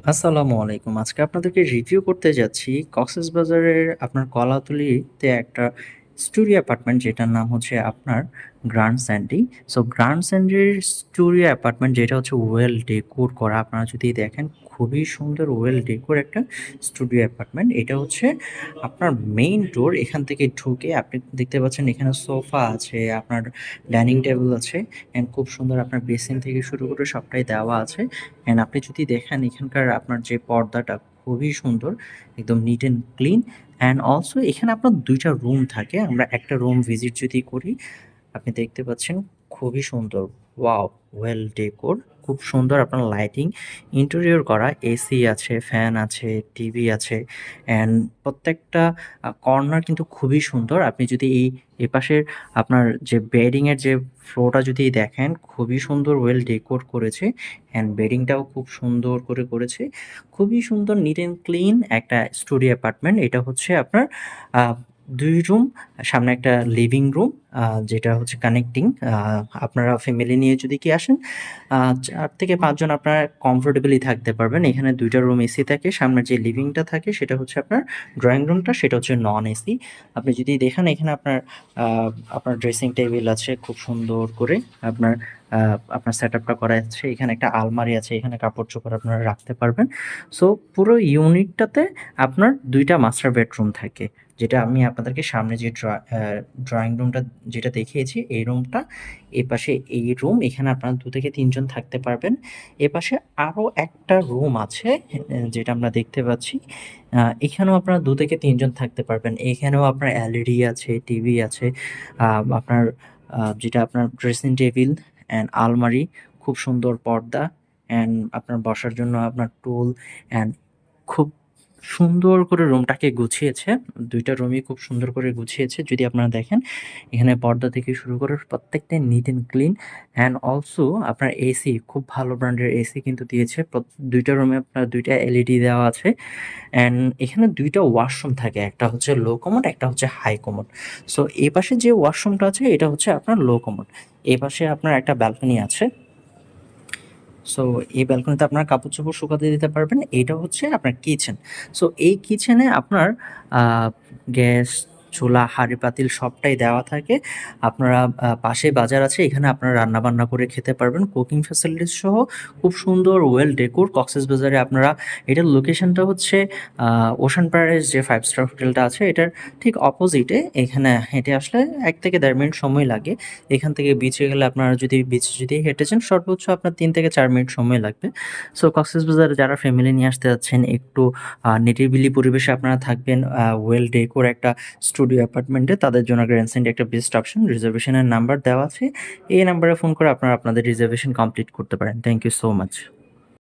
আসসালামু আলাইকুম। আজকে আপনাদেরকে রিভিউ করতে যাচ্ছি কক্সবাজারের আপনার কলাতলিতে একটা স্টুডিও অ্যাপার্টমেন্ট যেটার নাম হচ্ছে আপনার গ্র্যান্ড স্যান্ডি। সো গ্র্যান্ড স্যান্ডির স্টুডিও অ্যাপার্টমেন্ট যেটা হচ্ছে ওয়েল ডেকোর করা। আপনারা যদি দেখেন খুবই সুন্দর ওয়েল ডেকোর একটা স্টুডিও অ্যাপার্টমেন্ট। এটা হচ্ছে আপনার মেইন ডোর এখান থেকে ঢুকে আপনি দেখতে পাচ্ছেন এখানে সোফা আছে, আপনার ডাইনিং টেবিল আছে অ্যান্ড খুব সুন্দর আপনার বেসিন থেকে শুরু করে সবটাই দেওয়া আছে। অ্যান্ড আপনি যদি দেখেন এখানকার আপনার যে পর্দাটা খুবই সুন্দর, একদম neat and clean. And also এখানে আপনার ২ টা রুম থাকে। আমরা একটা রুম ভিজিট যদি করি, আপনি দেখতে পাচ্ছেন খুবই সুন্দর। ওয়াও! ওয়েল ডেকোর খুব সুন্দর আপনার লাইটিং ইন্টেরিয়র করা। এসি আছে, ফ্যান আছে, টিভি আছে অ্যান্ড প্রত্যেকটা কর্নার কিন্তু খুবই সুন্দর। আপনি যদি এপাশের আপনার যে বেডিংয়ের যে ফ্লোরটা যদি দেখেন খুবই সুন্দর ওয়েল ডেকোর করেছে অ্যান্ড বেডিংটাও খুব সুন্দর করে করেছে। খুবই সুন্দর নিট অ্যান্ড ক্লিন একটা স্টুডিও অ্যাপার্টমেন্ট। এটা হচ্ছে আপনার আ ২ রুম, সামনে একটা লিভিং রুম যেটা হচ্ছে কানেক্টিং। আপনারা ফ্যামিলি নিয়ে যদি কি আসেন ৪ থেকে ৫ জন আপনারা কমফোর্টেবলি থাকতে পারবেন। এখানে ২ টা রুম এসি থাকে। সামনের যে লিভিংটা থাকে সেটা হচ্ছে আপনার ড্রয়িং রুমটা, সেটা হচ্ছে নন এসি। আপনি যদি দেখেন এখানে আ আপনার ড্রেসিং টেবিল আছে খুব সুন্দর করে আপনার আ আপনার সেটআপটা করা আছে। এখানে একটা আলমারি আছে, এখানে কাপড়-চোপড় আপনারা রাখতে পারবেন। সো পুরো ইউনিটটাতে আপনার ২ টা মাস্টার বেডরুম থাকে। যেটা আমি আপনাদেরকে সামনে যে ড্রয়িং রুমটা যেটা দেখিয়েছি এই রুমটা, এপাশে এই রুম, এখানে আপনারা ২ থেকে ৩ জন থাকতে পারবেন। এপাশে আরো একটা রুম আছে যেটা আমরা দেখতে পাচ্ছি। এখানেও আপনারা ২ থেকে ৩ জন থাকতে পারবেন। এখানেও আপনার এলইডি আছে, টিভি আছে, আপনার যেটা আপনার ড্রেসিং টেবিল অ্যান্ড আলমারি, খুব সুন্দর পর্দা অ্যান্ড আপনার বসার জন্য আপনার টুল অ্যান্ড খুব সুন্দর করে রুমটাকে গুছিয়েছে। ২ টা রুমই খুব সুন্দর করে গুছিয়েছে। যদি আপনারা দেখেন এখানে পর্দা থেকে শুরু করে প্রত্যেকটাই neat and clean and also আপনার এসি খুব ভালো ব্র্যান্ডের এসি কিন্তু দিয়েছে। ২ টা রুমে আপনার ২ টা এলইডি দেওয়া আছে অ্যান্ড এখানে ২ টা ওয়াশরুম থাকে। একটা হচ্ছে লো কমোড, একটা হচ্ছে হাই কমোড। সো এপাশে যে ওয়াশরুমটা আছে এটা হচ্ছে আপনার লো কমোড। এপাশে আপনার একটা ব্যালকনি আছে। সো এই ব্যালকনিতে আপনার কাপড়-চোপড় শুকাতে দিতে পারবেন। এইটা হচ্ছে আপনার কিচেন। সো এই কিচেনে আপনার আ গ্যাস, চুলা, হাঁড়ি-পাতিল সবটাই দেওয়া থাকে। আপনারা পাশেই বাজার আছে, এখানে আপনারা রান্না-বান্না করে খেতে পারবেন। কুকিং ফ্যাসিলিটিস সহ খুব সুন্দর ওয়েল ডেকোর কক্সবাজারে আপনারা। এটার লোকেশনটা হচ্ছে আ ওশান প্যারাডাইস যে 5 স্টার হোটেলটা আছে এটার ঠিক অপোজিটে। এখানে হেঁটে আসলে ১ থেকে ১.৫ মিনিট সময় লাগে। এখান থেকে বিচে গেলে আপনারা যদি বিচে যদি হেঁটে যান সর্বোচ্চ আপনার ৩ থেকে ৪ মিনিট সময় লাগবে। সো কক্সবাজারে যারা ফ্যামিলি নিয়ে আসতে যাচ্ছেন, একটু নিরিবিলি পরিবেশে আপনারা থাকবেন ওয়েল ডেকোর একটা স্টুডিও অ্যাপার্টমেন্টে, তাদের জন্য গ্র্যান্ড স্যান্ডি একটা বেস্ট অপশন। রিজার্ভেশনের নাম্বার দেওয়া আছে। এই নাম্বারে ফোন করে আপনারা আপনাদের রিজার্ভেশন কমপ্লিট করতে পারেন। Thank you so much.